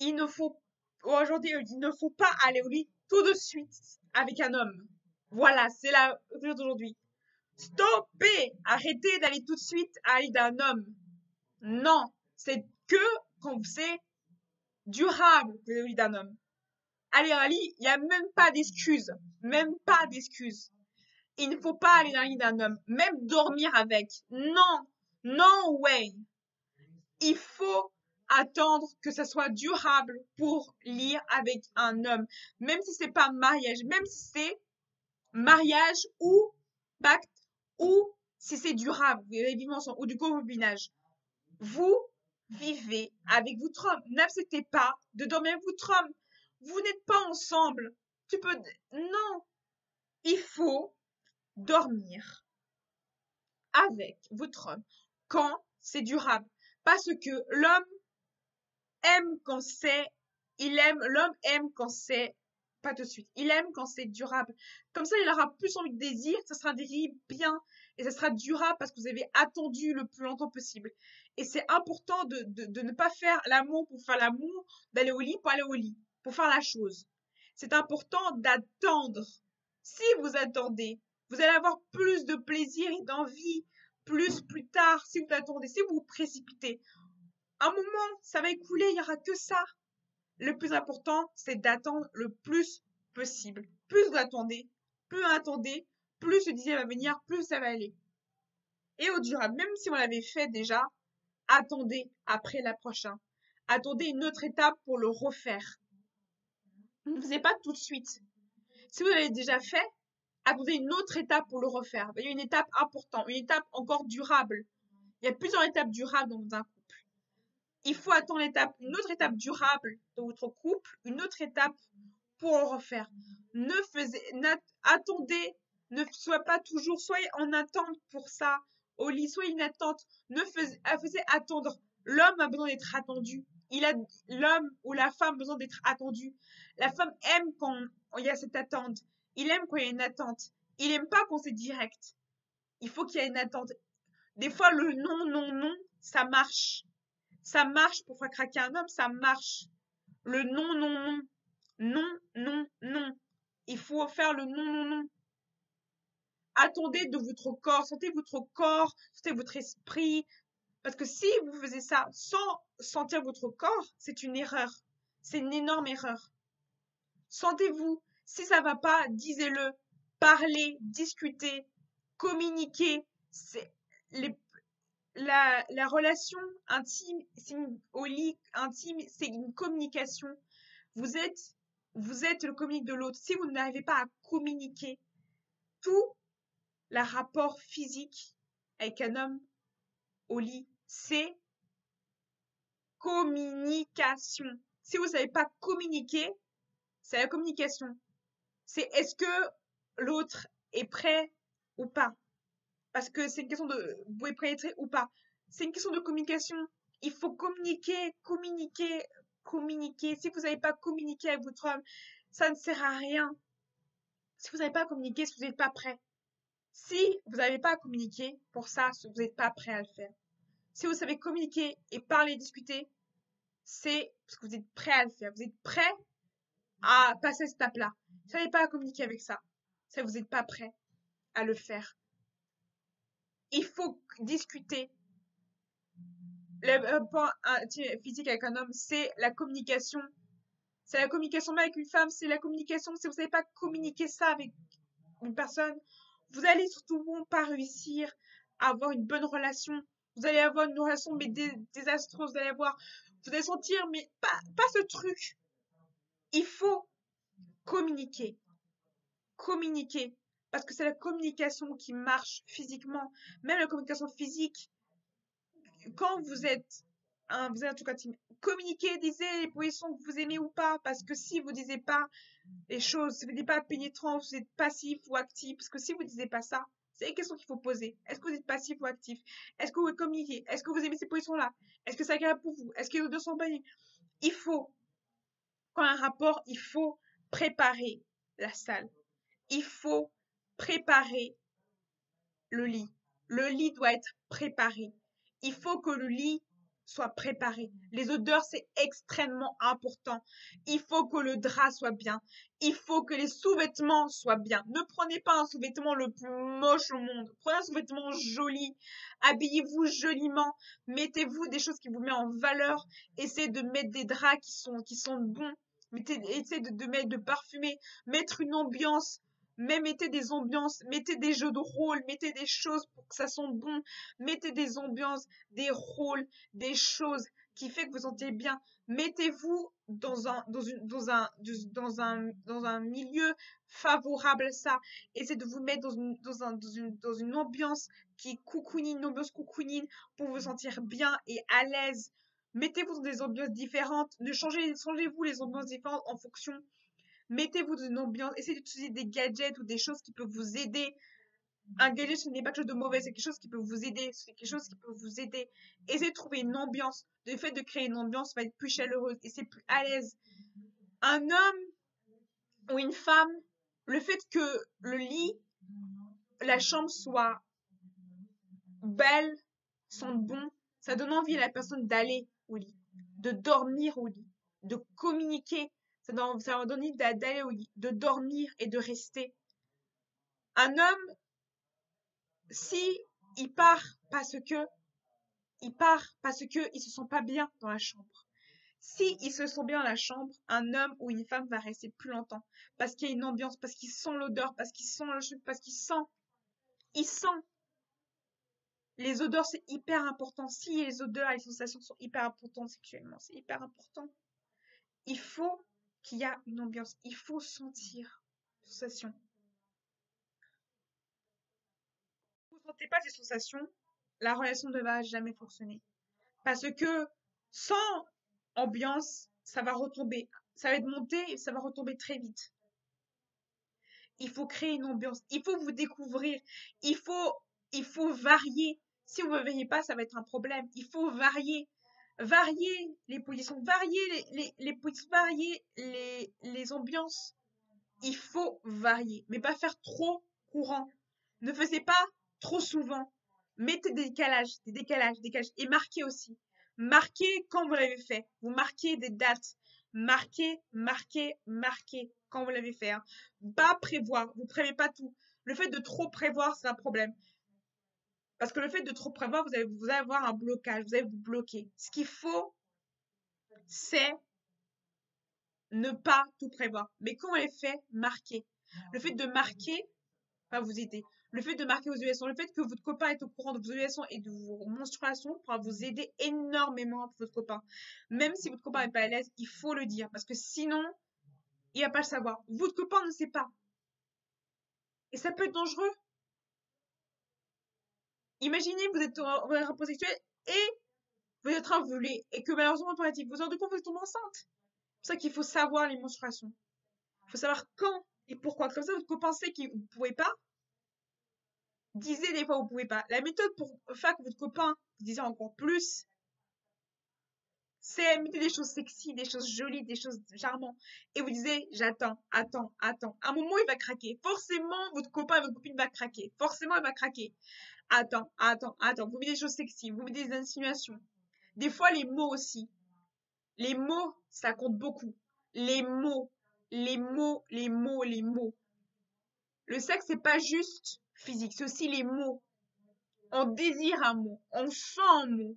Il ne faut, aujourd'hui, il ne faut pas aller au lit tout de suite avec un homme. Voilà, c'est la règle d'aujourd'hui. Stoppez! Arrêtez d'aller tout de suite à l'île d'un homme. Non, c'est que quand c'est durable que vous allez au lit d'un homme. Aller à un lit, il n'y a même pas d'excuse. Même pas d'excuse. Il ne faut pas aller dans le lit d'un homme. Même dormir avec. Non. No way. Il faut attendre que ça soit durable pour lire avec un homme. Même si c'est pas mariage. Même si c'est mariage ou pacte ou si c'est durable. Vous allez vivre ensemble. Ou du concubinage. Vous vivez avec votre homme. N'acceptez pas de dormir avec votre homme. Vous n'êtes pas ensemble. Tu peux... Non. Il faut dormir avec votre homme quand c'est durable. Parce que l'homme aime quand c'est... L'homme aime quand c'est... Pas tout de suite. Il aime quand c'est durable. Comme ça, il aura plus envie de désir. Ça sera un désir bien. Et ça sera durable parce que vous avez attendu le plus longtemps possible. Et c'est important de ne pas faire l'amour pour faire l'amour, d'aller au lit pour aller au lit, pour faire la chose. C'est important d'attendre. Si vous attendez, vous allez avoir plus de plaisir et d'envie plus tard si vous attendez, si vous vous précipitez. Un moment, ça va écouler, il n'y aura que ça. Le plus important, c'est d'attendre le plus possible. Plus vous attendez, plus le dixième va venir, plus ça va aller. Et au durable, même si vous l'avez fait déjà, attendez après la prochaine. Attendez une autre étape pour le refaire. Ne faisait pas tout de suite. Si vous l'avez déjà fait, attendez une autre étape pour le refaire. Il y a une étape importante, une étape encore durable. Il y a plusieurs étapes durables dans un couple. Il faut attendre une autre étape durable dans votre couple, une autre étape pour le refaire. Attendez, ne soyez pas toujours, soyez en attente pour ça, au lit, soyez une attente, faisez attendre. L'homme a besoin d'être attendu. L'homme ou la femme a besoin d'être attendu. La femme aime quand il y a cette attente. Il aime quand il y a une attente. Il aime pas quand c'est direct. Il faut qu'il y ait une attente. Des fois, le non, non, non, ça marche. Ça marche pour faire craquer un homme, ça marche. Le non, non, non. Non, non, non. Il faut faire le non, non, non. Attendez de votre corps, sentez votre corps, sentez votre esprit. Parce que si vous faisiez ça sans sentir votre corps, c'est une erreur. C'est une énorme erreur. Sentez-vous. Si ça va pas, disez-le. Parlez, discutez, communiquez. C'est la relation intime, au lit intime, c'est une communication. Vous êtes le communique de l'autre. Si vous n'arrivez pas à communiquer tout le rapport physique avec un homme au lit, c'est communication. Si vous ne savez pas communiquer, c'est la communication. C'est est-ce que l'autre est prêt ou pas? Parce que c'est une question de vous pouvez pénétrer ou pas. C'est une question de communication. Il faut communiquer, communiquer, communiquer. Si vous n'avez pas communiqué avec votre homme, ça ne sert à rien. Si vous n'avez pas communiqué, si vous n'êtes pas prêt. Si vous n'avez pas communiqué pour ça, vous n'êtes pas prêt à le faire. Si vous savez communiquer et parler, discuter, c'est parce que vous êtes prêt à le faire. Vous êtes prêt à passer cette étape-là. Si vous n'avez pas communiqué avec ça, c'est que vous n'êtes pas prêt à le faire. Il faut discuter. Le point physique avec un homme, c'est la communication. C'est la communication même avec une femme, c'est la communication. Si vous ne savez pas communiquer ça avec une personne, vous allez surtout pas réussir à avoir une bonne relation. Vous allez avoir une relation mais désastreuse. Vous allez sentir mais pas ce truc. Il faut communiquer, communiquer, parce que c'est la communication qui marche physiquement. Même la communication physique, quand vous êtes en tout cas communiquez, disez les positions que vous aimez ou pas, parce que si vous disiez pas les choses, si vous n'êtes pas pénétrant, vous êtes passif ou actif, parce que si vous ne disiez pas ça, c'est une question qu'il faut poser. Est-ce que vous êtes passif ou actif? Est-ce que vous communiquez? Est-ce que vous aimez ces positions-là? Est-ce que c'est agréable pour vous? Est-ce que les deux sont bons? Il faut, quand un rapport, il faut préparer la salle. Il faut préparer le lit. Le lit doit être préparé. Il faut que le lit soit préparé. Les odeurs, c'est extrêmement important. Il faut que le drap soit bien. Il faut que les sous-vêtements soient bien. Ne prenez pas un sous-vêtement le plus moche au monde. Prenez un sous-vêtement joli. Habillez-vous joliment. Mettez-vous des choses qui vous mettent en valeur. Essayez de mettre des draps qui sont bons. Essayez de mettre de parfumer. Mettre une ambiance. Mais mettez des ambiances, mettez des jeux de rôle, mettez des choses pour que ça sente bon, mettez des ambiances, des rôles, des choses qui fait que vous sentez bien. Mettez-vous dans un milieu favorable à ça. Essayez de vous mettre dans une ambiance qui est cocooning, une ambiance cocooning pour vous sentir bien et à l'aise. Mettez-vous dans des ambiances différentes. Changez-vous les ambiances différentes en fonction. Mettez-vous dans une ambiance. Essayez d'utiliser des gadgets ou des choses qui peuvent vous aider. Un gadget, ce n'est pas quelque chose de mauvais, c'est quelque chose qui peut vous aider. C'est quelque chose qui peut vous aider. Essayez de trouver une ambiance. Le fait de créer une ambiance va être plus chaleureuse et c'est plus à l'aise. Un homme ou une femme, le fait que le lit, la chambre soit belle, sente bon, ça donne envie à la personne d'aller au lit, de dormir au lit, de communiquer. Ça va donner envie d'aller au lit, de dormir et de rester. Un homme, si il part parce que il se sent pas bien dans la chambre. Si il se sent bien dans la chambre, un homme ou une femme va rester plus longtemps parce qu'il y a une ambiance, parce qu'il sent l'odeur, parce qu'il sent le truc, parce qu'il sent. Les odeurs, c'est hyper important. Si les odeurs et les sensations sont hyper importantes sexuellement, c'est hyper important. Il faut qu'il y ait une ambiance. Il faut sentir les sensations. Si vous ne sentez pas ces sensations, la relation ne va jamais fonctionner. Parce que sans ambiance, ça va retomber. Ça va être monté et ça va retomber très vite. Il faut créer une ambiance. Il faut vous découvrir. Il faut varier. Si vous ne variez pas, ça va être un problème. Il faut varier. Varier les positions, varier les positions, varier les ambiances. Il faut varier, mais pas faire trop courant. Ne faisez pas trop souvent. Mettez des décalages, des décalages, des décalages. Et marquez aussi. Marquez quand vous l'avez fait. Vous marquez des dates. Marquez, marquez, marquez quand vous l'avez fait. Hein. Pas prévoir. Vous prévoyez pas tout. Le fait de trop prévoir, c'est un problème. Parce que le fait de trop prévoir, vous allez avoir un blocage. Vous allez vous bloquer. Ce qu'il faut, c'est ne pas tout prévoir. Mais quand on les fait, marquer. Le fait de marquer va vous aider. Le fait de marquer vos ovulations, le fait que votre copain est au courant de vos ovulations et de vos menstruations pourra vous aider énormément pour votre copain. Même si votre copain n'est pas à l'aise, il faut le dire parce que sinon, il va pas le savoir. Votre copain ne sait pas. Et ça peut être dangereux. Imaginez, vous êtes en rapport sexuel et vous êtes en train de voler et que malheureusement, vous vous rendez compte que vous tombez enceinte. C'est pour ça qu'il faut savoir les menstruations. Il faut savoir quand et pourquoi. Comme ça, votre copain sait que vous ne pouvez pas. Disez des fois vous pouvez pas. La méthode pour faire que votre copain vous dise encore plus, c'est mettre des choses sexy, des choses jolies, des choses charmantes. Et vous disiez, j'attends, attends, attends. À un moment, il va craquer. Forcément, votre copain et votre copine va craquer. Forcément, il va craquer. Attends, attends, attends. Vous mettez des choses sexy, vous mettez des insinuations. Des fois, les mots aussi. Les mots, ça compte beaucoup. Les mots, les mots, les mots, les mots. Le sexe, c'est pas juste physique, c'est aussi les mots. On désire un mot, on sent un mot.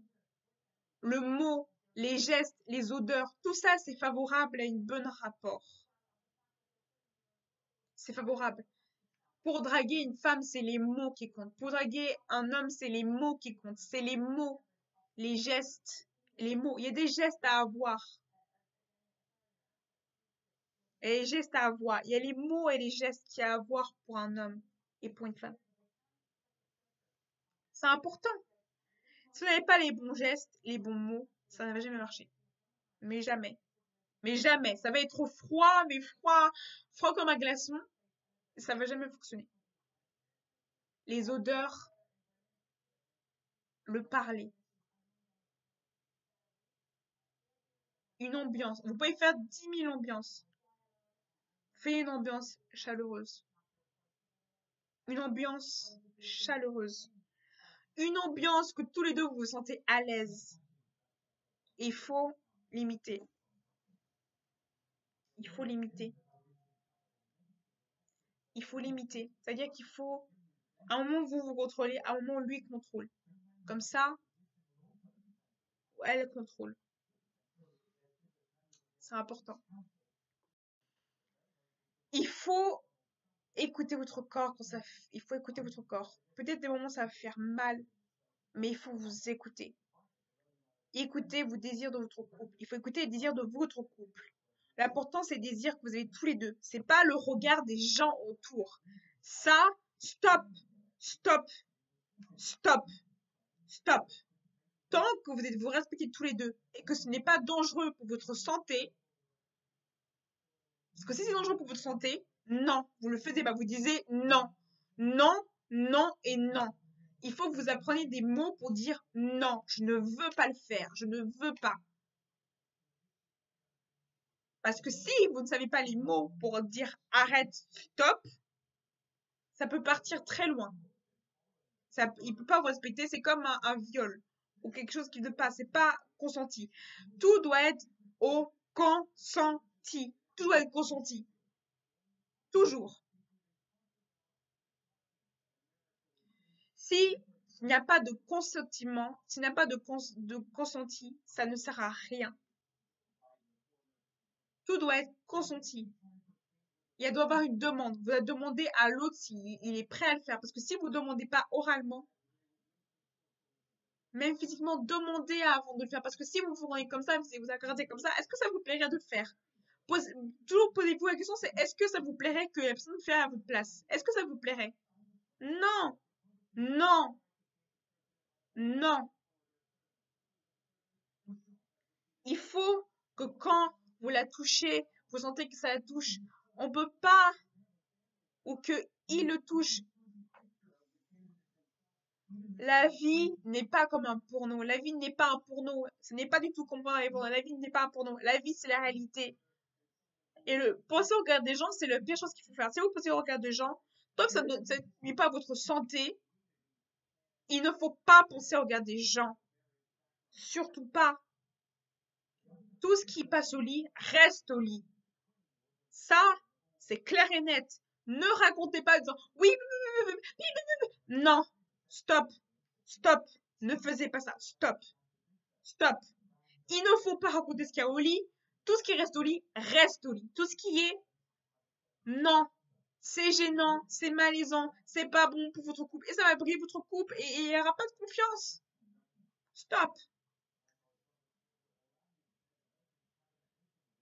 Le mot, les gestes, les odeurs, tout ça, c'est favorable à une bonne rapport. C'est favorable. Pour draguer une femme, c'est les mots qui comptent. Pour draguer un homme, c'est les mots qui comptent. C'est les mots, les gestes, les mots. Il y a des gestes à avoir. Et les gestes à avoir. Il y a les mots et les gestes qu'il y a à avoir pour un homme et pour une femme. C'est important. Si vous n'avez pas les bons gestes, les bons mots, ça ne va jamais marcher. Mais jamais. Mais jamais. Ça va être trop froid, mais froid, froid comme un glaçon. Ça va jamais fonctionner. Les odeurs, le parler. Une ambiance. Vous pouvez faire 10 000 ambiances. Faites une ambiance chaleureuse. Une ambiance chaleureuse. Une ambiance que tous les deux vous vous sentez à l'aise. Et il faut limiter. Il faut limiter. Il faut limiter. C'est-à-dire qu'il faut, à un moment, vous contrôlez, à un moment, lui contrôle. Comme ça, elle contrôle. C'est important. Il faut écouter votre corps quand ça. Il faut écouter votre corps. Peut-être des moments ça va faire mal, mais il faut vous écouter. Écoutez vos désirs de votre couple. Il faut écouter les désirs de votre couple. L'important, c'est les désirs que vous avez tous les deux. C'est pas le regard des gens autour. Ça, stop, stop, stop, stop. Tant que vous respectez tous les deux et que ce n'est pas dangereux pour votre santé, parce que si c'est dangereux pour votre santé, non, vous le faites pas. Vous disiez non, non, non et non. Il faut que vous appreniez des mots pour dire non, je ne veux pas le faire, je ne veux pas. Parce que si vous ne savez pas les mots pour dire arrête, stop, ça peut partir très loin. Il ne peut pas vous respecter, c'est comme un viol ou quelque chose qui ne passe, c'est pas consenti. Tout doit être au consenti. Tout doit être consenti. Toujours. S'il n'y a pas de consentement, s'il n'y a pas de consenti, ça ne sert à rien. Tout doit être consenti. Il doit y avoir une demande. Vous devez demander à l'autre s'il est prêt à le faire. Parce que si vous ne demandez pas oralement, même physiquement, demandez avant de le faire. Parce que si vous vous rendez comme ça, vous accordez comme ça, est-ce que ça vous plairait de le faire? Toujours posez-vous la question, c'est est-ce que ça vous plairait que la personne le fasse à votre place? Est-ce que ça vous plairait? Non, non, non. Il faut que quand vous la touchez, vous sentez que ça la touche, on peut pas, ou que il le touche. La vie n'est pas comme un porno. La vie n'est pas un porno. Ce n'est pas du tout comme un porno. La vie n'est pas un porno. La vie, c'est la réalité. Et penser au regard des gens, c'est la pire chose qu'il faut faire. Si vous pensez au regard des gens, tant que ça ne nuit pas à votre santé, il ne faut pas penser au regard des gens. Surtout pas. Tout ce qui passe au lit, reste au lit. Ça, c'est clair et net. Ne racontez pas en disant oui, non, stop, stop, ne faisez pas ça, stop, stop. Il ne faut pas raconter ce qu'il y a au lit. Tout ce qui reste au lit, reste au lit. Tout ce qui est, non, c'est gênant, c'est malaisant, c'est pas bon pour votre couple. Et ça va briller votre couple et il n'y aura pas de confiance. Stop.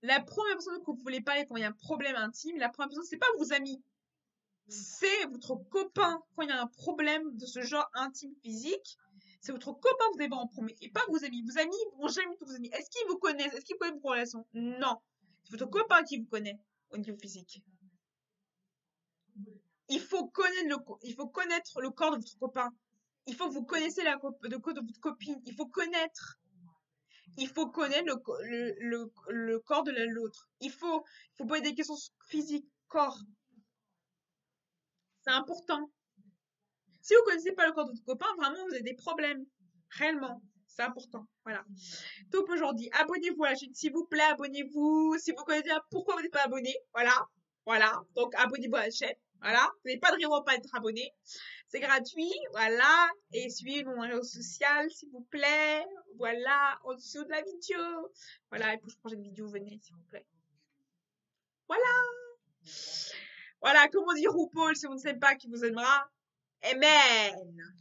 La première personne que vous voulez parler quand il y a un problème intime, la première personne, c'est pas vos amis. C'est votre copain quand il y a un problème de ce genre intime physique. C'est votre copain que vous devez en premier et pas vos amis. Vos amis vont jamais être vos amis. Est-ce qu'ils vous connaissent? Est-ce qu'ils connaissent vos relations? Non. C'est votre copain qui vous connaît au niveau physique. Il faut connaître le corps de votre copain. Il faut que vous connaissiez le corps de votre copine. Il faut connaître le corps de l'autre. Il faut poser des questions physiques, corps. C'est important. Si vous connaissez pas le corps de votre copain, vraiment, vous avez des problèmes. Réellement. C'est important. Voilà. Top aujourd'hui. Abonnez-vous à la chaîne, s'il vous plaît. Abonnez-vous. Si vous connaissez pourquoi vous n'êtes pas abonné. Voilà. Voilà. Donc, abonnez-vous à la chaîne. Voilà. Vous n'avez pas de raison de pas être abonné. C'est gratuit. Voilà. Et suivez mon réseau social, s'il vous plaît. Voilà. En dessous de la vidéo. Voilà. Et pour je prochaine vidéo, venez, s'il vous plaît. Voilà. Voilà. Comment dire RuPaul si vous ne savez pas qui vous aimera. Amen.